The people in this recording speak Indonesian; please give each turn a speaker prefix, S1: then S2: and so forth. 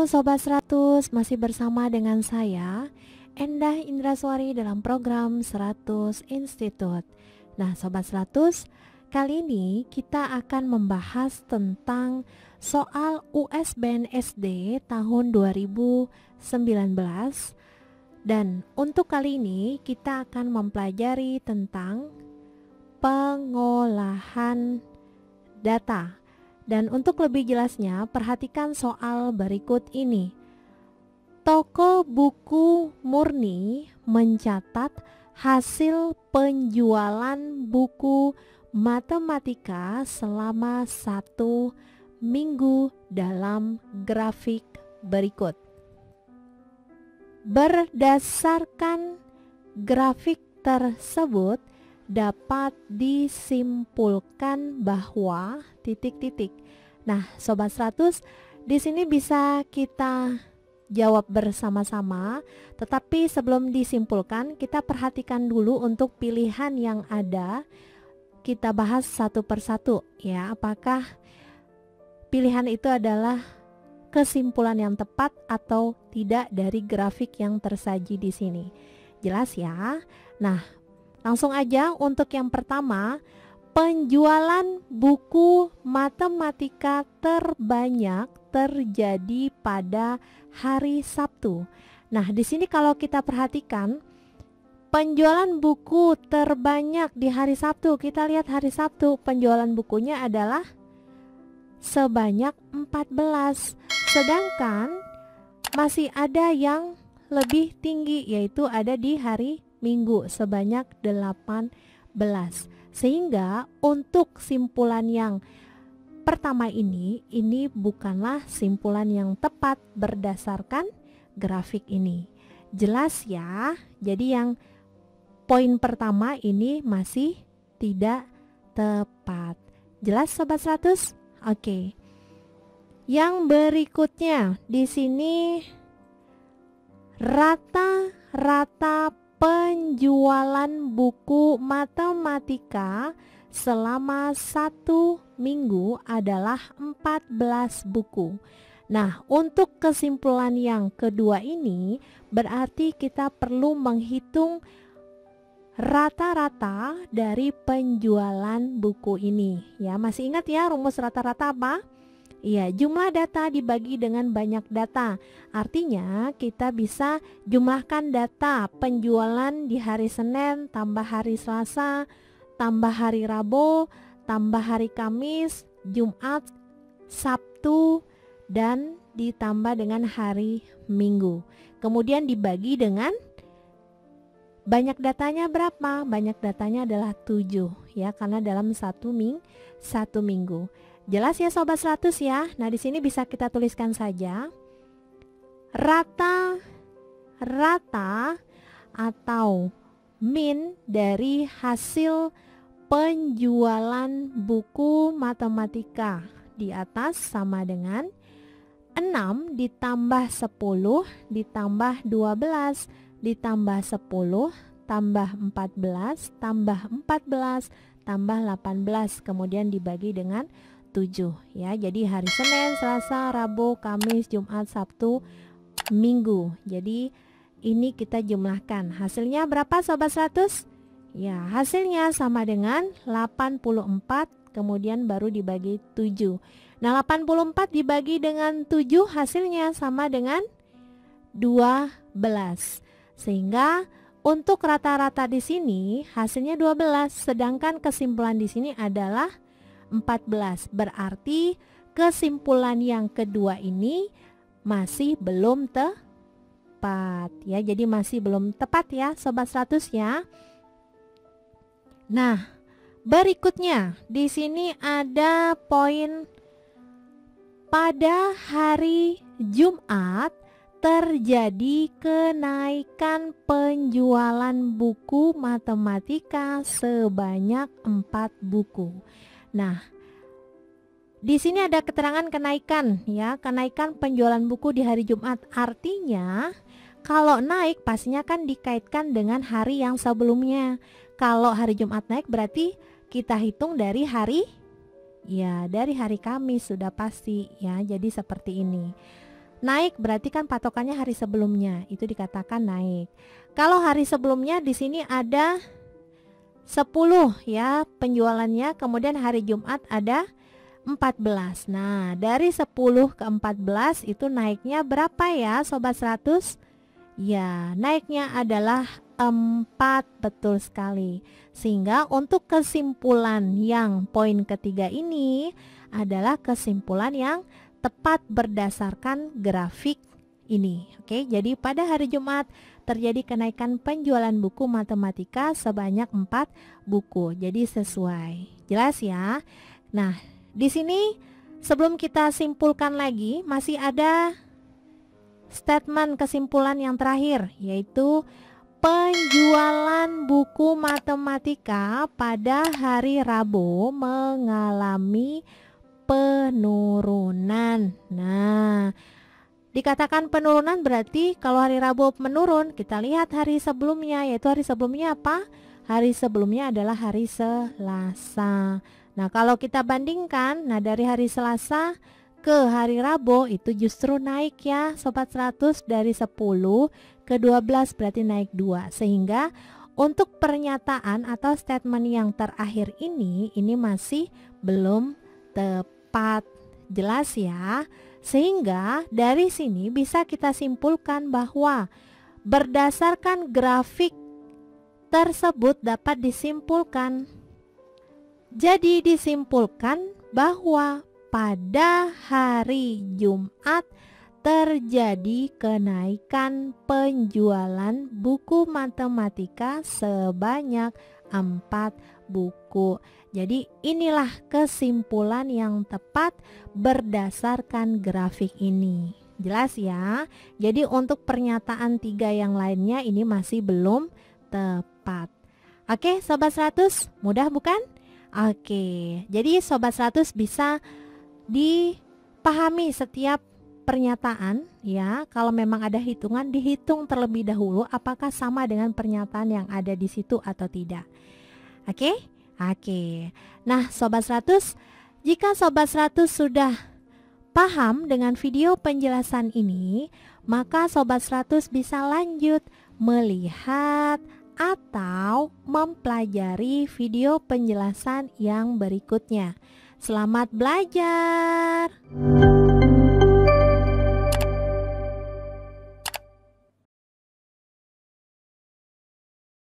S1: Sobat 100, masih bersama dengan saya Endah Indraswari dalam program 100 Institute. Nah Sobat 100, kali ini kita akan membahas tentang soal USBN-SD tahun 2019. Dan untuk kali ini kita akan mempelajari tentang pengolahan data. Dan untuk lebih jelasnya, perhatikan soal berikut ini. Toko buku Murni mencatat hasil penjualan buku matematika selama 1 minggu dalam grafik berikut. Berdasarkan grafik tersebut, dapat disimpulkan bahwa ... Nah, Sobat 100, di sini bisa kita jawab bersama-sama, tetapi sebelum disimpulkan, kita perhatikan dulu untuk pilihan yang ada. Kita bahas satu persatu ya, apakah pilihan itu adalah kesimpulan yang tepat atau tidak dari grafik yang tersaji di sini. Jelas ya? Nah, langsung aja untuk yang pertama, penjualan buku matematika terbanyak terjadi pada hari Sabtu. Nah, di sini kalau kita perhatikan, penjualan buku terbanyak di hari Sabtu. Kita lihat hari Sabtu, penjualan bukunya adalah sebanyak 14. Sedangkan masih ada yang lebih tinggi, yaitu ada di hari Minggu sebanyak 18. Sehingga untuk simpulan yang pertama ini bukanlah simpulan yang tepat berdasarkan grafik ini. Jelas ya? Jadi yang poin pertama ini masih tidak tepat. Jelas Sobat 100? Oke. Yang berikutnya di sini rata-rata penjualan buku matematika selama 1 minggu adalah 14 buku. Nah, untuk kesimpulan yang kedua ini berarti kita perlu menghitung rata-rata dari penjualan buku ini. Ya, masih ingat ya rumus rata-rata apa? Iya, jumlah data dibagi dengan banyak data. Artinya kita bisa jumlahkan data penjualan di hari Senin tambah hari Selasa, tambah hari Rabu, tambah hari Kamis, Jumat, Sabtu, dan ditambah dengan hari Minggu. Kemudian dibagi dengan banyak datanya berapa? Banyak datanya adalah 7 ya, karena dalam satu minggu. Jelas ya Sobat 100 ya. Nah, di sini bisa kita tuliskan saja rata atau min dari hasil penjualan buku matematika di atas sama dengan 6 ditambah 10 ditambah 12 ditambah 10 tambah 14 tambah 14 tambah 18, kemudian dibagi dengan 7 ya. Jadi hari Senin, Selasa, Rabu, Kamis, Jumat, Sabtu, Minggu. Jadi ini kita jumlahkan. Hasilnya berapa Sobat 100? Ya, hasilnya sama dengan 84, kemudian baru dibagi 7. Nah, 84 dibagi dengan 7 hasilnya sama dengan 12. Sehingga untuk rata-rata di sini hasilnya 12, sedangkan kesimpulan di sini adalah 14. Berarti kesimpulan yang kedua ini masih belum tepat ya. Jadi masih belum tepat ya Sobat 100 ya. Nah, berikutnya di sini ada poin pada hari Jumat terjadi kenaikan penjualan buku matematika sebanyak 4 buku. Nah, di sini ada keterangan kenaikan ya, kenaikan penjualan buku di hari Jumat. Artinya kalau naik pastinya kan dikaitkan dengan hari yang sebelumnya. Kalau hari Jumat naik berarti kita hitung dari hari, ya dari hari Kamis sudah pasti ya. Jadi seperti ini. naik berarti kan patokannya hari sebelumnya, itu dikatakan naik. Kalau hari sebelumnya di sini ada 10 ya penjualannya, kemudian hari Jumat ada 14. Nah, dari 10 ke 14 itu naiknya berapa ya Sobat 100? Ya, naiknya adalah 4, betul sekali. Sehingga untuk kesimpulan yang poin ketiga ini adalah kesimpulan yang tepat berdasarkan grafik ini. Oke, jadi pada hari Jumat terjadi kenaikan penjualan buku matematika sebanyak 4 buku. Jadi sesuai. Jelas ya? Nah, di sini sebelum kita simpulkan lagi masih ada statement kesimpulan yang terakhir, yaitu penjualan buku matematika pada hari Rabu mengalami penurunan. Nah, dikatakan penurunan berarti kalau hari Rabu menurun, kita lihat hari sebelumnya, yaitu hari sebelumnya apa? Hari sebelumnya adalah hari Selasa. Nah, kalau kita bandingkan, nah dari hari Selasa ke hari Rabu itu justru naik ya Sobat 100, dari 10 ke 12 berarti naik 2. Sehingga untuk pernyataan atau statement yang terakhir ini masih belum tepat. Jelas ya? Sehingga dari sini bisa kita simpulkan bahwa berdasarkan grafik tersebut dapat disimpulkan. Jadi disimpulkan bahwa pada hari Jumat terjadi kenaikan penjualan buku matematika sebanyak 4 buku. Jadi inilah kesimpulan yang tepat berdasarkan grafik ini. Jelas ya? Jadi untuk pernyataan 3 yang lainnya ini masih belum tepat. Oke Sobat 100, mudah bukan? Oke, jadi Sobat 100 bisa dipahami setiap pernyataan ya. Kalau memang ada hitungan, dihitung terlebih dahulu apakah sama dengan pernyataan yang ada di situ atau tidak. Oke? Oke. Nah, Sobat 100, jika Sobat 100 sudah paham dengan video penjelasan ini, maka Sobat 100 bisa lanjut melihat atau mempelajari video penjelasan yang berikutnya. Selamat belajar!